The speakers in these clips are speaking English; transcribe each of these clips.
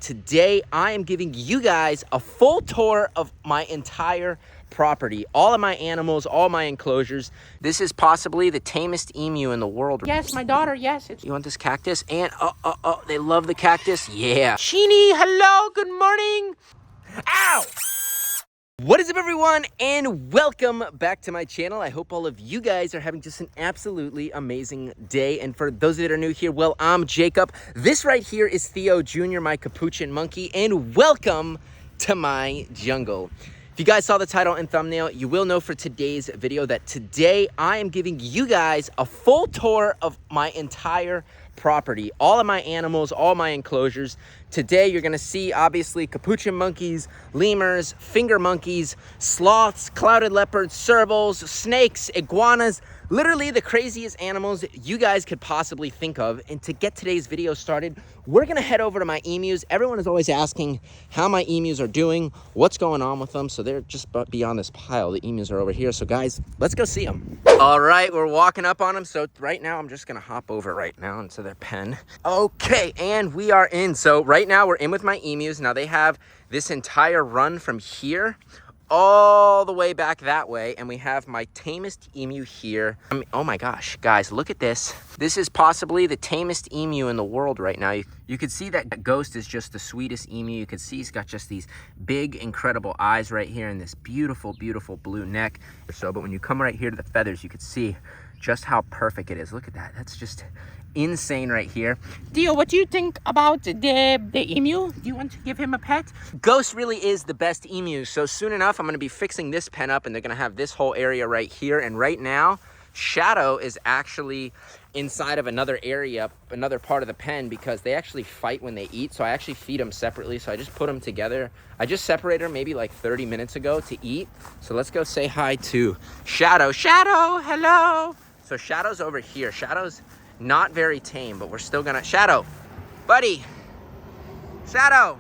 today I am giving you guys a full tour of my entire property, all of my animals, all my enclosures. This is possibly the tamest emu in the world. Yes, my daughter, yes. You want this cactus? And they love the cactus. Yeah. Sheenie, hello, good morning. Ow! What is up, everyone, and welcome back to my channel. I hope all of you guys are having just an absolutely amazing day. And for those that are new here, well, I'm Jacob. This right here is Theo Jr., my capuchin monkey, and welcome to my jungle. If you guys saw the title and thumbnail, you will know for today's video that today I am giving you guys a full tour of my entire property, all of my animals, all my enclosures. Today you're gonna see obviously capuchin monkeys, lemurs, finger monkeys, sloths, clouded leopards, servals, snakes, iguanas, literally the craziest animals you guys could possibly think of. And to get today's video started, we're gonna head over to my emus. Everyone is always asking how my emus are doing, what's going on with them. So they're just beyond this pile. The emus are over here. So guys, let's go see them. All right, we're walking up on them. So right now I'm just gonna hop over right now into their pen. Okay, and we are in. So right now we're in with my emus. Now they have this entire run from here all the way back that way, and we have my tamest emu here. I mean, oh my gosh, guys, look at this. This is possibly the tamest emu in the world right now. You can see that Ghost is just the sweetest emu. You can see he's got just these big, incredible eyes right here and this beautiful, beautiful blue neck. But when you come right here to the feathers, you can see just how perfect it is. Look at that. That's just insane right here. Theo, what do you think about the emu? Do you want to give him a pet? Ghost really is the best emu. So soon enough, I'm going to be fixing this pen up, and they're going to have this whole area right here. And right now, Shadow is actually inside of another area, another part of the pen, because they actually fight when they eat. So I actually feed them separately. So I just put them together. I just separated them maybe like 30 minutes ago to eat. So let's go say hi to Shadow. Shadow, hello. So Shadow's over here. Shadow's not very tame, but we're still gonna... Shadow, buddy, Shadow.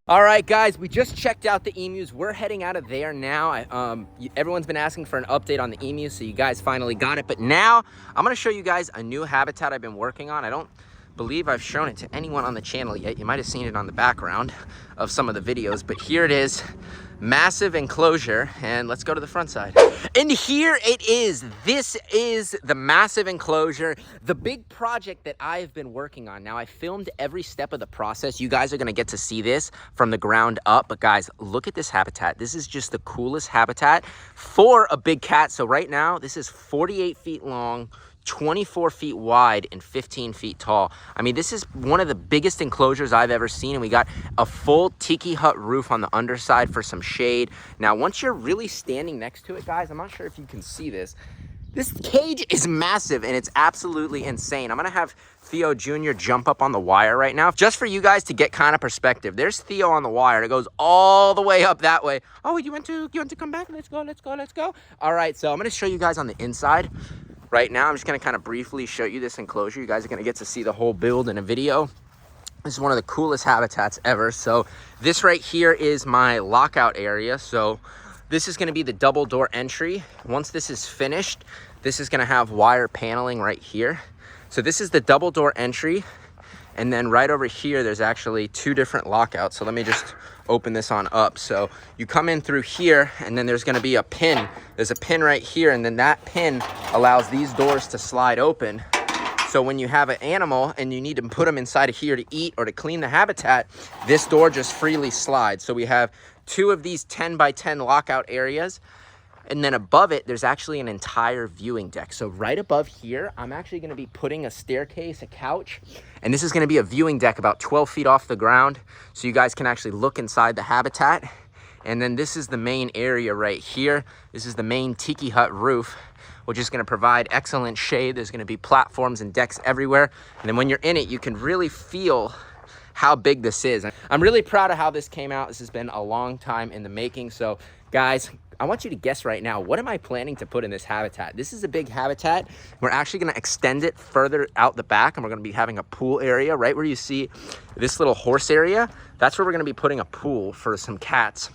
All right, guys, we just checked out the emus. We're heading out of there now. Everyone's been asking for an update on the emus, so you guys finally got it. But now I'm gonna show you guys a new habitat I've been working on. I don't believe I've shown it to anyone on the channel yet. You might have seen it on the background of some of the videos, but here it is. Massive enclosure, and let's go to the front side. And here it is. This is the massive enclosure, the big project that I've been working on. Now, I filmed every step of the process. You guys are gonna get to see this from the ground up, but guys, look at this habitat. This is just the coolest habitat for a big cat. So right now, this is 48 feet long, 24 feet wide, and 15 feet tall. I mean, this is one of the biggest enclosures I've ever seen, and we got a full tiki hut roof on the underside for some shade. Now, once you're really standing next to it, guys, I'm not sure if you can see this. This cage is massive, and it's absolutely insane. I'm gonna have Theo Jr. jump up on the wire right now, just for you guys to get kind of perspective. There's Theo on the wire. It goes all the way up that way. Oh, you want to come back? Let's go, let's go, let's go. All right, so I'm gonna show you guys on the inside. Right now, I'm just gonna kind of briefly show you this enclosure. You guys are gonna get to see the whole build in a video. This is one of the coolest habitats ever. So this right here is my lockout area. So this is gonna be the double door entry. Once this is finished, this is gonna have wire paneling right here. So this is the double door entry. And then right over here, there's actually two different lockouts. So let me just open this on up. So you come in through here, and then there's gonna be a pin. There's a pin right here, and then that pin allows these doors to slide open. So when you have an animal and you need to put them inside of here to eat or to clean the habitat, this door just freely slides. So we have two of these 10 by 10 lockout areas. And then above it, there's actually an entire viewing deck. So right above here, I'm actually gonna be putting a staircase, a couch, and this is gonna be a viewing deck about 12 feet off the ground. So you guys can actually look inside the habitat. And then this is the main area right here. This is the main tiki hut roof, which is gonna provide excellent shade. There's gonna be platforms and decks everywhere. And then when you're in it, you can really feel how big this is. I'm really proud of how this came out. This has been a long time in the making. So guys, I want you to guess right now, what am I planning to put in this habitat? This is a big habitat. We're actually gonna extend it further out the back, and we're gonna be having a pool area right where you see this little horse area. That's where we're gonna be putting a pool for some cats.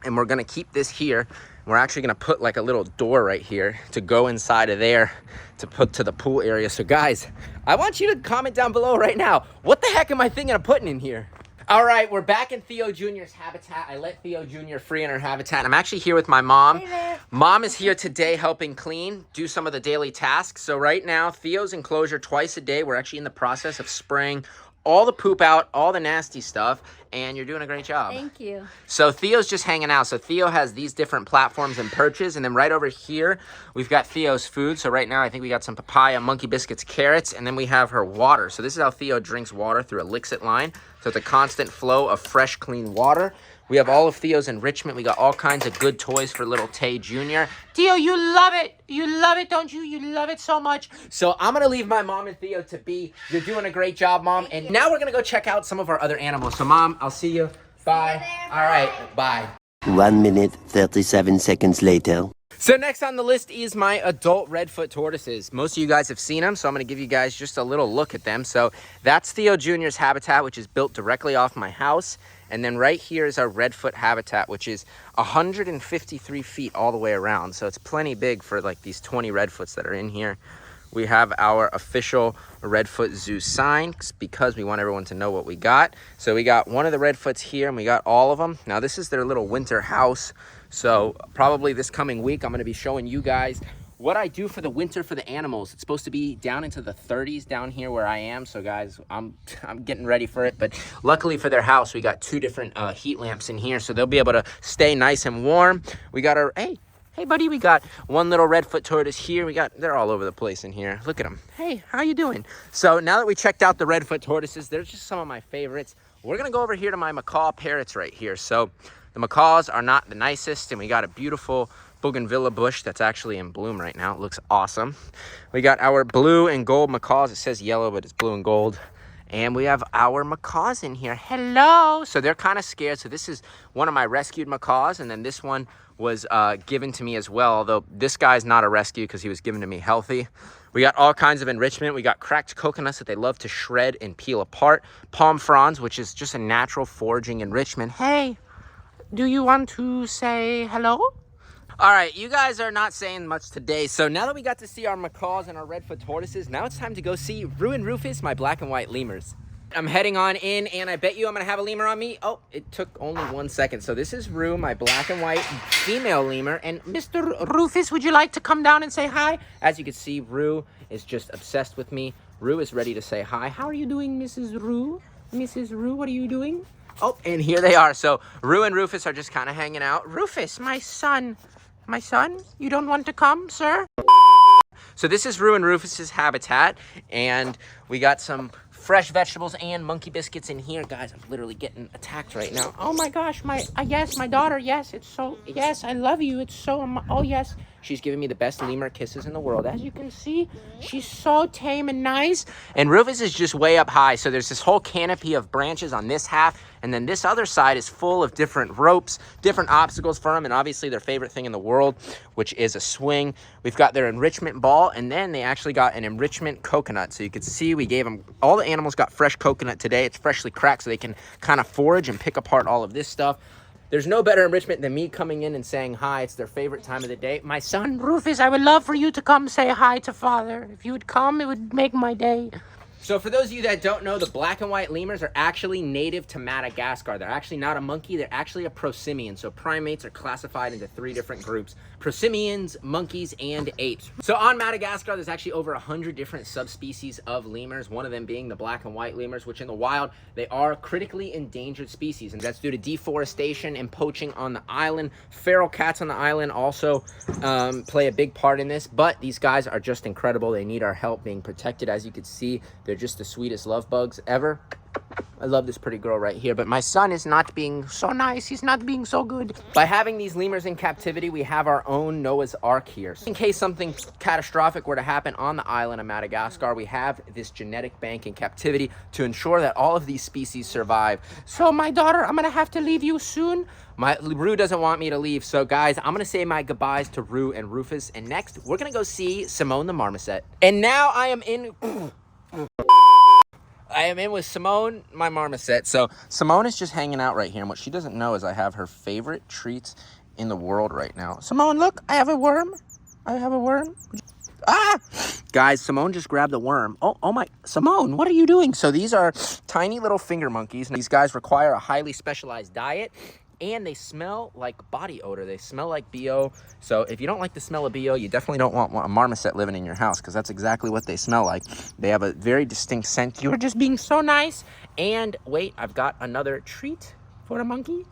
And we're gonna keep this here. We're actually gonna put like a little door right here to go inside of there to put to the pool area. So guys, I want you to comment down below right now, what the heck am I thinking of putting in here? All right, we're back in Theo Jr.'s habitat. I let Theo Jr. free in her habitat. I'm actually here with my mom. Hey there. Mom is here today helping clean, do some of the daily tasks. So right now, Theo's enclosure twice a day. We're actually in the process of spraying all the poop out, all the nasty stuff, and you're doing a great job. Thank you. So Theo's just hanging out. So Theo has these different platforms and perches, and then right over here, we've got Theo's food. So right now, I think we got some papaya, monkey biscuits, carrots, and then we have her water. So this is how Theo drinks water, through a Lixit line. So it's a constant flow of fresh, clean water. We have all of Theo's enrichment. We got all kinds of good toys for little Tay Jr. Theo, you love it. You love it, don't you? You love it so much. So I'm going to leave my mom and Theo to be. You're doing a great job, Mom. And now we're going to go check out some of our other animals. So, Mom, I'll see you. Bye. There, all right, bye. 1 minute, 37 seconds later. So next on the list is my adult Redfoot tortoises. Most of you guys have seen them, so I'm going to give you guys just a little look at them. So that's Theo Jr.'s habitat, which is built directly off my house. And then right here is our Redfoot habitat, which is 153 feet all the way around. So it's plenty big for like these 20 Redfoots that are in here. We have our official Redfoot Zoo sign because we want everyone to know what we got. So we got one of the Redfoots here, and we got all of them. Now this is their little winter house. So probably this coming week, I'm going to be showing you guys what I do for the winter for the animals. It's supposed to be down into the 30s down here where I am. So guys, I'm getting ready for it. But luckily for their house, we got 2 different heat lamps in here, so they'll be able to stay nice and warm. We got our, hey buddy, we got one little Redfoot tortoise here. They're all over the place in here. Look at them. Hey, how you doing? So now that we checked out the Redfoot tortoises, they're just some of my favorites. We're gonna go over here to my macaw parrots right here. So the macaws are not the nicest, and we got a beautiful bougainvillea bush that's actually in bloom right now. It looks awesome. We got our blue and gold macaws. It says yellow, but it's blue and gold. And we have our macaws in here. Hello. So they're kind of scared. So this is one of my rescued macaws, and then this one was given to me as well, although this guy's not a rescue because he was given to me healthy. We got all kinds of enrichment. We got cracked coconuts that they love to shred and peel apart. Palm fronds, which is just a natural foraging enrichment. Hey, do you want to say hello? All right, you guys are not saying much today. So now that we got to see our macaws and our Redfoot tortoises, now it's time to go see Rue and Rufus, my black and white lemurs. I'm heading on in, and I bet you I'm gonna have a lemur on me. Oh, it took only 1 second. So this is Rue, my black and white female lemur. And Mr. Rufus, would you like to come down and say hi? As you can see, Rue is just obsessed with me. Rue is ready to say hi. How are you doing, Mrs. Rue? Mrs. Rue, what are you doing? Oh, and here they are. So Rue and Rufus are just kind of hanging out. Rufus, my son. My son, you don't want to come, sir? So this is Rue and Rufus's habitat, and we got some fresh vegetables and monkey biscuits in here. Guys, I'm literally getting attacked right now. Oh my gosh, yes, my daughter, yes, yes, I love you. It's so, oh yes. She's giving me the best lemur kisses in the world. As you can see, she's so tame and nice. And Rufus is just way up high. So there's this whole canopy of branches on this half. And then this other side is full of different ropes, different obstacles for them. And obviously their favorite thing in the world, which is a swing. We've got their enrichment ball. And then they actually got an enrichment coconut. So you can see we gave them, all the animals got fresh coconut today. It's freshly cracked so they can kind of forage and pick apart all of this stuff. There's no better enrichment than me coming in and saying hi. It's their favorite time of the day. My son, Rufus, I would love for you to come say hi to father. If you would come, it would make my day. So for those of you that don't know, the black and white lemurs are actually native to Madagascar. They're actually not a monkey. They're actually a prosimian. So primates are classified into 3 different groups: prosimians, monkeys, and apes. So on Madagascar, there's actually over 100 different subspecies of lemurs, one of them being the black and white lemurs, which in the wild, they are critically endangered species. And that's due to deforestation and poaching on the island. Feral cats on the island also play a big part in this, but these guys are just incredible. They need our help being protected. As you can see, they're just the sweetest love bugs ever. I love this pretty girl right here, but my son is not being so nice. He's not being so good. By having these lemurs in captivity, we have our own Noah's Ark here. In case something catastrophic were to happen on the island of Madagascar, we have this genetic bank in captivity to ensure that all of these species survive. So my daughter, I'm gonna have to leave you soon. Rue doesn't want me to leave. So guys, I'm gonna say my goodbyes to Rue and Rufus, and next we're gonna go see Simone the marmoset. And now I am in with Simone, my marmoset. So Simone is just hanging out right here, and what she doesn't know is I have her favorite treats in the world right now. Simone, look, I have a worm. I have a worm. Ah! Guys, Simone just grabbed a worm. Oh my, Simone, what are you doing? So these are tiny little finger monkeys. These guys require a highly specialized diet, and they smell like body odor. They smell like BO. So if you don't like the smell of BO, you definitely don't want a marmoset living in your house, because that's exactly what they smell like. They have a very distinct scent. You're just being so nice. And wait, I've got another treat for the monkey.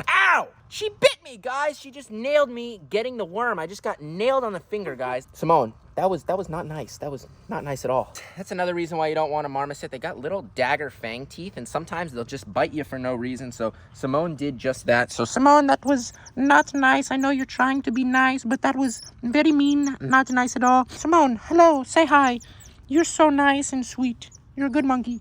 Ow! She bit me, guys. She just nailed me getting the worm. I just got nailed on the finger, guys. Simone, that was not nice. That was not nice at all. That's another reason why you don't want a marmoset. They got little dagger fang teeth, and sometimes they'll just bite you for no reason. So Simone did just that. So Simone, that was not nice. I know you're trying to be nice, but that was very mean. Not nice at all. Simone, hello. Say hi. You're so nice and sweet. You're a good monkey.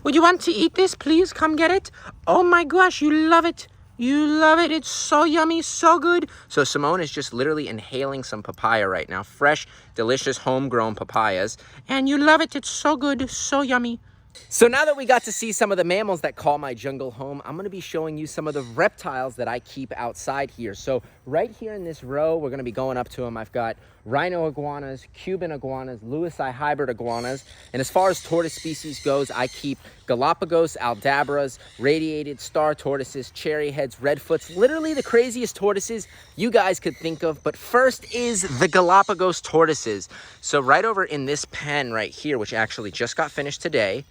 Would you want to eat this? Please come get it. Oh my gosh, you love it. You love it. It's so yummy, so good. So Simone is just literally inhaling some papaya right now. Fresh, delicious, homegrown papayas. And you love it. It's so good, so yummy. So now that we got to see some of the mammals that call my jungle home, I'm going to be showing you some of the reptiles that I keep outside here. So right here in this row, we're going to be going up to them. I've got rhino iguanas, Cuban iguanas, Lewisi hybrid iguanas. And as far as tortoise species goes, I keep Galapagos aldabras, radiated star tortoises, cherry heads, redfoots, literally the craziest tortoises you guys could think of. But first is the Galapagos tortoises. So right over in this pen right here, which actually just got finished today,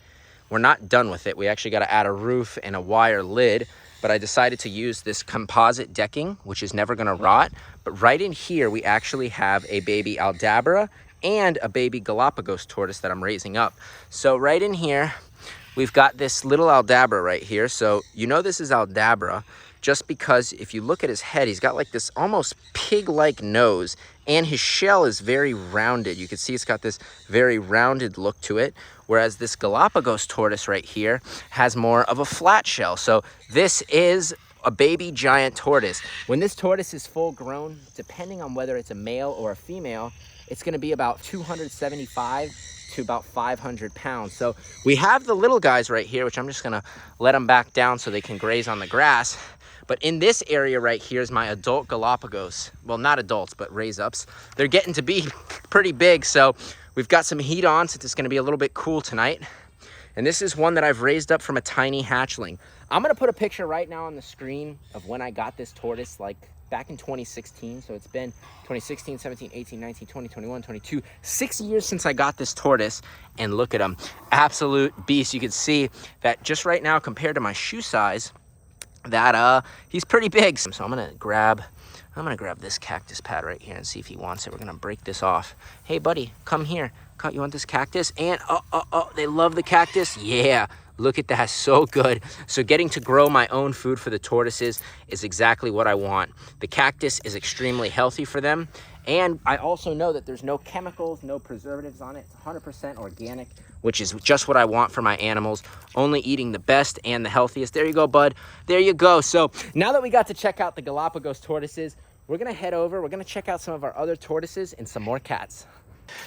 we're not done with it. We actually got to add a roof and a wire lid, but I decided to use this composite decking, which is never going to rot. But right in here, we actually have a baby aldabra and a baby Galapagos tortoise that I'm raising up. So right in here, we've got this little aldabra right here. So you know this is aldabra just because if you look at his head, he's got like this almost pig-like nose, and his shell is very rounded. You can see it's got this very rounded look to it, whereas this Galapagos tortoise right here has more of a flat shell. So this is a baby giant tortoise. When this tortoise is full grown, depending on whether it's a male or a female, it's going to be about 275 to about 500 pounds. So we have the little guys right here, which I'm just going to let them back down so they can graze on the grass. But in this area right here is my adult Galapagos. Well, not adults, but raise-ups. They're getting to be pretty big, so we've got some heat on since it's going to be a little bit cool tonight. And this is one that I've raised up from a tiny hatchling. I'm going to put a picture right now on the screen of when I got this tortoise, like back in 2016. So it's been 2016, 17, 18, 19, 20, 21, 22, 6 years since I got this tortoise. And look at him, absolute beast. You can see that just right now compared to my shoe size, that he's pretty big. So I'm gonna grab this cactus pad right here and see if he wants it. We're gonna break this off. Hey buddy, come here. You want this cactus? And oh, they love the cactus. Yeah, look at that, so good. So getting to grow my own food for the tortoises is exactly what I want. The cactus is extremely healthy for them. And I also know that there's no chemicals, no preservatives on it. It's 100% organic, which is just what I want for my animals. Only eating the best and the healthiest. There you go, bud. There you go. So now that we got to check out the Galapagos tortoises, we're going to head over. We're going to check out some of our other tortoises and some more cats.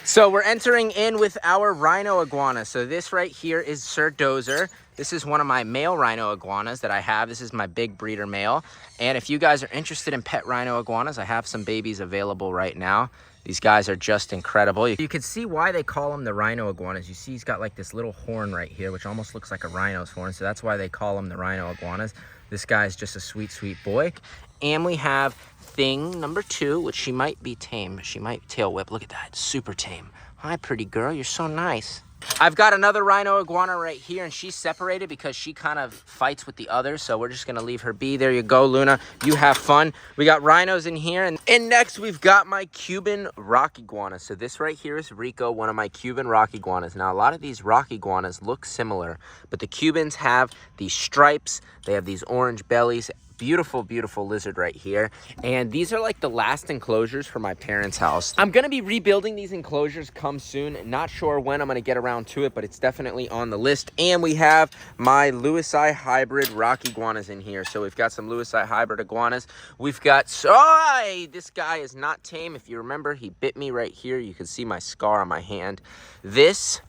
So we're entering in with our rhino iguana. So this right here is Sir Dozer. This is one of my male rhino iguanas that I have. This is my big breeder male. And if you guys are interested in pet rhino iguanas, I have some babies available right now. These guys are just incredible. You can see why they call them the rhino iguanas. You see he's got like this little horn right here, which almost looks like a rhino's horn. So that's why they call them the rhino iguanas. This guy's just a sweet, sweet boy. And we have thing number 2, which she might be tame. She might tail whip. Look at that, super tame. Hi, pretty girl, you're so nice. I've got another rhino iguana right here, and she's separated because she kind of fights with the others, so we're just gonna leave her be. There you go, Luna, you have fun. We got rhinos in here, and next we've got my Cuban rock iguana. So this right here is Rico, one of my Cuban rock iguanas. Now a lot of these rock iguanas look similar, but the Cubans have these stripes, they have these orange bellies. Beautiful, beautiful lizard right here. And these are like the last enclosures for my parents' house. I'm gonna be rebuilding these enclosures come soon. Not sure when I'm gonna get around to it, but it's definitely on the list. And we have my Lewisi hybrid rock iguanas in here. So we've got some Lewisi hybrid iguanas. We've got, this guy is not tame. If you remember, he bit me right here. You can see my scar on my hand. This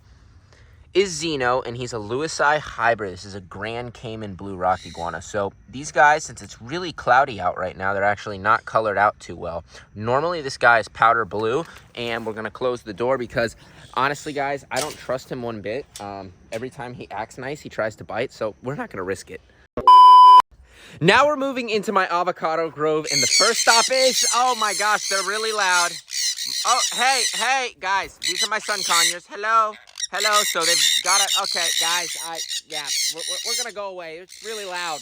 is Zeno, and he's a Lewisii hybrid. This is a Grand Cayman blue rock iguana. So these guys, since it's really cloudy out right now, they're actually not colored out too well. Normally this guy is powder blue, and we're gonna close the door because honestly guys, I don't trust him one bit. Every time he acts nice, he tries to bite, so we're not gonna risk it. Now we're moving into my avocado grove, and the first stop is, oh my gosh, they're really loud. Oh, hey, guys, these are my sun conures. Hello, so they've got it. Okay, guys, we're gonna go away. It's really loud.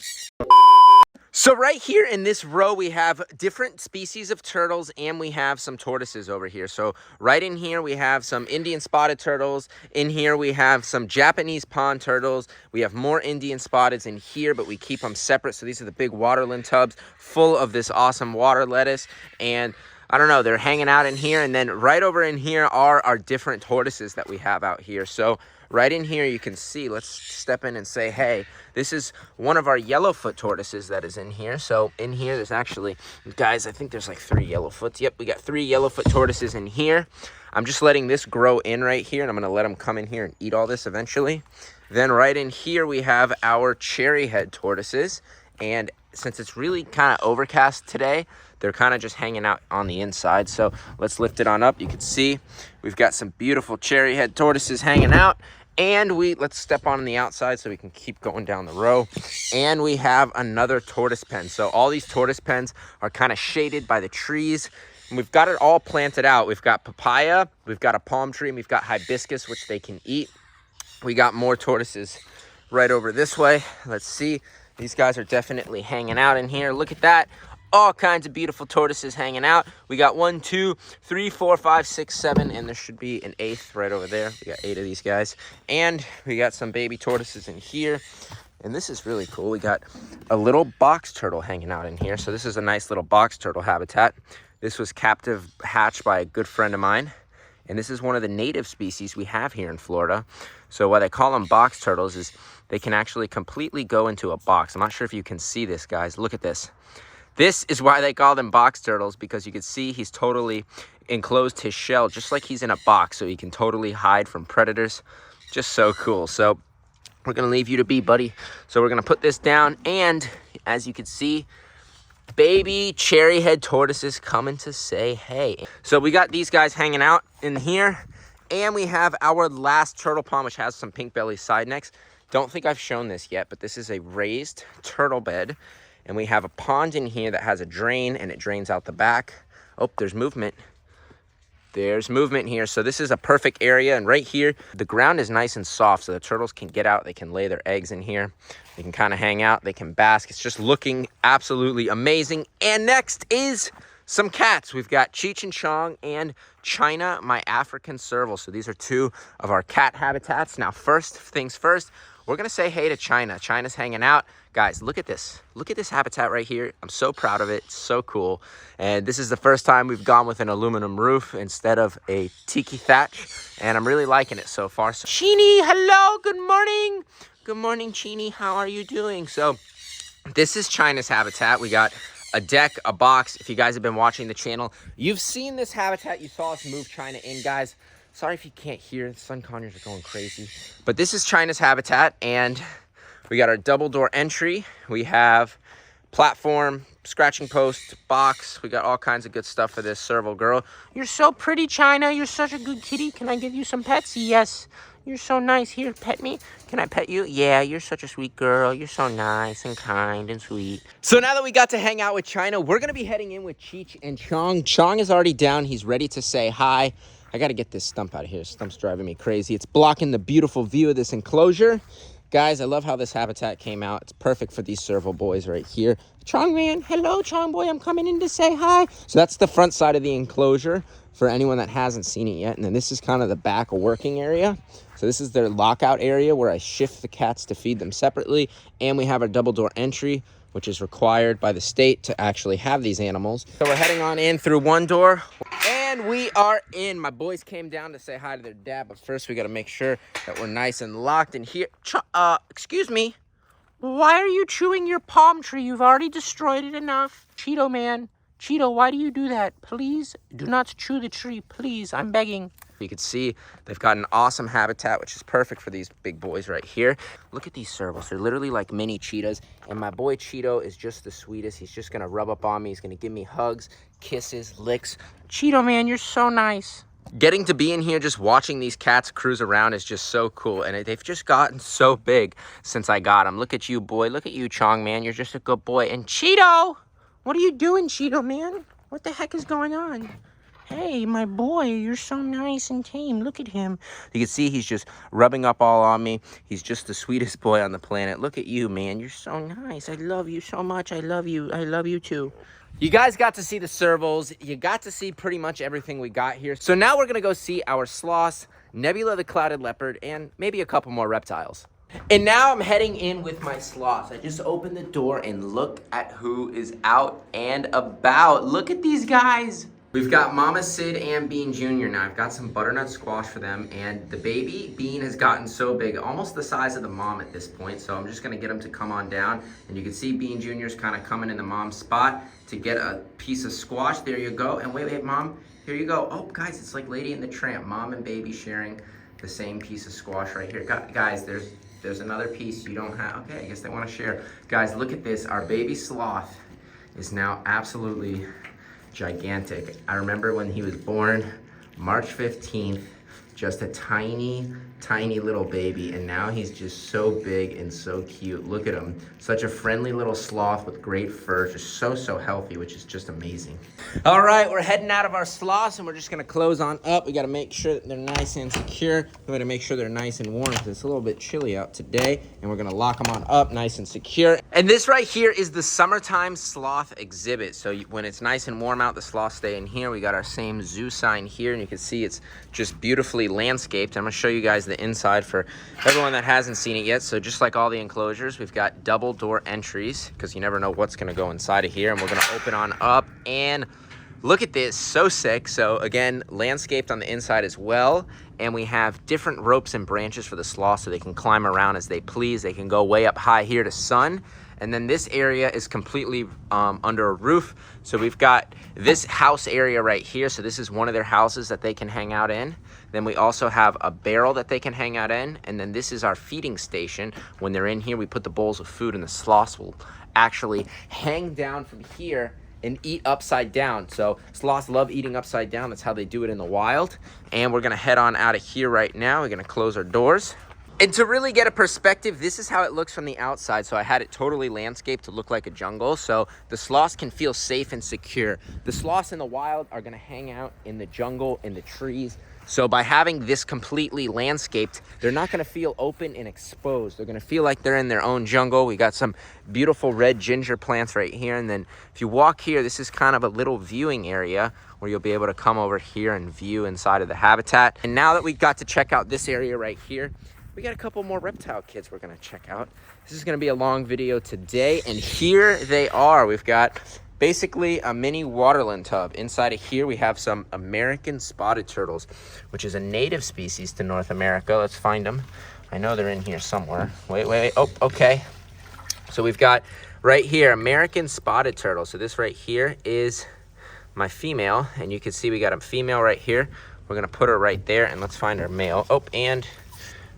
So right here in this row, we have different species of turtles, and we have some tortoises over here. So right in here, we have some Indian spotted turtles. In here, we have some Japanese pond turtles. We have more Indian spotteds in here, but we keep them separate. So these are the big waterland tubs full of this awesome water lettuce. And I don't know, they're hanging out in here. And then right over in here are our different tortoises that we have out here. So right in here, you can see, let's step in and say, hey, this is one of our yellowfoot tortoises that is in here. So in here, there's actually, guys, I think there's like 3 yellowfoots. Yep, we got 3 yellowfoot tortoises in here. I'm just letting this grow in right here, and I'm gonna let them come in here and eat all this eventually. Then right in here, we have our cherry head tortoises. And since it's really kind of overcast today, they're kind of just hanging out on the inside. So let's lift it on up. You can see we've got some beautiful cherry head tortoises hanging out. And let's step on the outside so we can keep going down the row. And we have another tortoise pen. So all these tortoise pens are kind of shaded by the trees. And we've got it all planted out. We've got papaya, we've got a palm tree, and we've got hibiscus, which they can eat. We got more tortoises right over this way. Let's see. These guys are definitely hanging out in here. Look at that. All kinds of beautiful tortoises hanging out. We got 1, 2, 3, 4, 5, 6, 7, and there should be an 8th right over there. We got 8 of these guys. And we got some baby tortoises in here. And this is really cool. We got a little box turtle hanging out in here. So this is a nice little box turtle habitat. This was captive hatched by a good friend of mine. And this is one of the native species we have here in Florida. So why they call them box turtles is they can actually completely go into a box. I'm not sure if you can see this, guys. Look at this. This is why they call them box turtles, because you can see he's totally enclosed his shell just like he's in a box, so he can totally hide from predators. Just so cool. So we're gonna leave you to be, buddy. So we're gonna put this down, and as you can see, baby cherry head tortoises coming to say hey. So we got these guys hanging out in here, and we have our last turtle pond, which has some pink belly side necks. Don't think I've shown this yet, but this is a raised turtle bed. And we have a pond in here that has a drain, and it drains out the back. Oh, there's movement. There's movement here. So this is a perfect area. And right here, the ground is nice and soft, so the turtles can get out. They can lay their eggs in here. They can kind of hang out. They can bask. It's just looking absolutely amazing. And next is some cats. We've got Cheech and Chong and China, my African serval. So these are 2 of our cat habitats. Now, first things first, we're going to say hey to China. China's hanging out. Guys, look at this. Look at this habitat right here. I'm so proud of it. It's so cool. And this is the first time we've gone with an aluminum roof instead of a tiki thatch. And I'm really liking it so far. So, Cheenie, hello. Good morning. Good morning, Cheenie. How are you doing? So this is China's habitat. We got a deck, a box. If you guys have been watching the channel, you've seen this habitat. You saw us move China in, guys. Sorry if you can't hear. The sun conures are going crazy. But this is China's habitat, and we got our double door entry. We have platform, scratching post, box. We got all kinds of good stuff for this serval girl. You're so pretty, China. You're such a good kitty. Can I give you some pets? Yes. You're so nice. Here, pet me. Can I pet you? Yeah, you're such a sweet girl. You're so nice and kind and sweet. So now that we got to hang out with China, we're going to be heading in with Cheech and Chong. Chong is already down. He's ready to say hi. I got to get this stump out of here. Stump's driving me crazy. It's blocking the beautiful view of this enclosure. Guys, I love how this habitat came out. It's perfect for these serval boys right here. Chong man, hello Chong boy, I'm coming in to say hi. So that's the front side of the enclosure for anyone that hasn't seen it yet. And then this is kind of the back working area. So this is their lockout area where I shift the cats to feed them separately. And we have our double door entry, which is required by the state to actually have these animals. So we're heading on in through one door, and we are in. My boys came down to say hi to their dad, but first we got to make sure that we're nice and locked in here. Excuse me. Why are you chewing your palm tree? You've already destroyed it enough. Cheeto man, Cheeto, why do you do that? Please do not chew the tree, please. I'm begging. You can see they've got an awesome habitat, which is perfect for these big boys right here. Look at these servals. They're literally like mini cheetahs. And my boy Cheeto is just the sweetest. He's just gonna rub up on me. He's gonna give me hugs, kisses, licks. Cheeto, man, you're so nice. Getting to be in here just watching these cats cruise around is just so cool. And they've just gotten so big since I got them. Look at you, boy. Look at you, Chong, man. You're just a good boy. And Cheeto, what are you doing, Cheeto, man? What the heck is going on? Hey, my boy, you're so nice and tame. Look at him. You can see he's just rubbing up all on me. He's just the sweetest boy on the planet. Look at you, man. You're so nice. I love you so much. I love you. I love you too. You guys got to see the servals. You got to see pretty much everything we got here. So now we're going to go see our sloths, Nebula the clouded leopard, and maybe a couple more reptiles. And now I'm heading in with my sloths. I just opened the door and look at who is out and about. Look at these guys. We've got Mama Sid and Bean Jr. now. I've got some butternut squash for them, and the baby Bean has gotten so big, almost the size of the mom at this point, so I'm just gonna get him to come on down, and you can see Bean Jr. is kind of coming in the mom's spot to get a piece of squash. There you go, and wait, Mom, here you go. Oh, guys, it's like Lady and the Tramp, mom and baby sharing the same piece of squash right here. Guys, there's another piece you don't have. Okay, I guess they wanna share. Guys, look at this. Our baby sloth is now absolutely gigantic. I remember when he was born, March 15th, just a tiny little baby, and now he's just so big and so cute. Look at him. Such a friendly little sloth with great fur, just so healthy, which is just amazing. All right, we're heading out of our sloths, and we're just gonna close on up. We gotta make sure that they're nice and secure. We gotta make sure they're nice and warm because it's a little bit chilly out today, and we're gonna lock them on up nice and secure. And this right here is the summertime sloth exhibit. So when it's nice and warm out, the sloths stay in here. We got our same zoo sign here, and you can see it's just beautifully landscaped. I'm gonna show you guys the inside for everyone that hasn't seen it yet. So just like all the enclosures, we've got double door entries because you never know what's gonna go inside of here. And we're gonna open on up, and look at this, so sick. So again, landscaped on the inside as well. And we have different ropes and branches for the sloth so they can climb around as they please. They can go way up high here to sun. And then this area is completely under a roof. So we've got this house area right here. So this is one of their houses that they can hang out in. Then we also have a barrel that they can hang out in. And then this is our feeding station. When they're in here, we put the bowls of food, and the sloths will actually hang down from here and eat upside down. So sloths love eating upside down. That's how they do it in the wild. And we're gonna head on out of here right now. We're gonna close our doors. And to really get a perspective, this is how it looks from the outside. So I had it totally landscaped to look like a jungle, so the sloths can feel safe and secure. The sloths in the wild are gonna hang out in the jungle, in the trees. So by having this completely landscaped, they're not gonna feel open and exposed. They're gonna feel like they're in their own jungle. We got some beautiful red ginger plants right here. And then if you walk here, this is kind of a little viewing area where you'll be able to come over here and view inside of the habitat. And now that we got to check out this area right here, we got a couple more reptile kids we're gonna check out. This is gonna be a long video today, and here they are. We've got basically a mini waterland tub. Inside of here, we have some American spotted turtles, which is a native species to North America. Let's find them. I know they're in here somewhere. Wait. Oh, okay. So we've got right here, American spotted turtle. So this right here is my female, and you can see we got a female right here. We're gonna put her right there, and let's find our male. Oh, and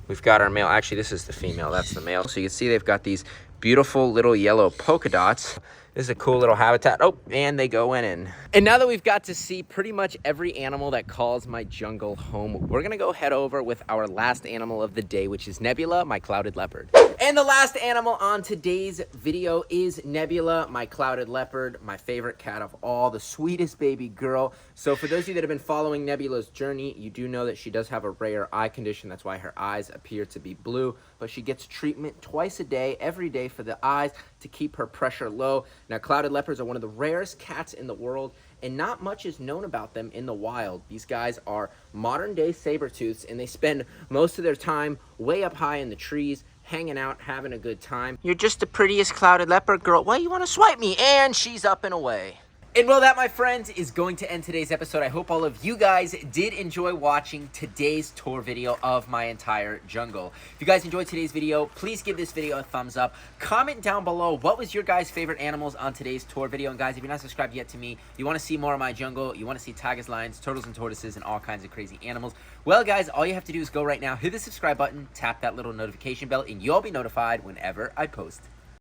we've got our male. Actually, this is the female. That's the male. So you can see they've got these beautiful little yellow polka dots. This is a cool little habitat. Oh, and they go in. And now that we've got to see pretty much every animal that calls my jungle home, we're gonna go head over with our last animal of the day, which is Nebula, my clouded leopard. And the last animal on today's video is Nebula, my clouded leopard, my favorite cat of all, the sweetest baby girl. So for those of you that have been following Nebula's journey, you do know that she does have a rare eye condition. That's why her eyes appear to be blue, but she gets treatment twice a day, every day for the eyes to keep her pressure low. Now, clouded leopards are one of the rarest cats in the world, and not much is known about them in the wild. These guys are modern-day saber-tooths, and they spend most of their time way up high in the trees, hanging out, having a good time. You're just the prettiest clouded leopard girl. Why you want to swipe me? And she's up and away. And well, that, my friends, is going to end today's episode. I hope all of you guys did enjoy watching today's tour video of my entire jungle. If you guys enjoyed today's video, please give this video a thumbs up. Comment down below what was your guys' favorite animals on today's tour video. And guys, if you're not subscribed yet to me, you want to see more of my jungle, you want to see tigers, lions, turtles, and tortoises, and all kinds of crazy animals, well, guys, all you have to do is go right now, hit the subscribe button, tap that little notification bell, and you'll be notified whenever I post.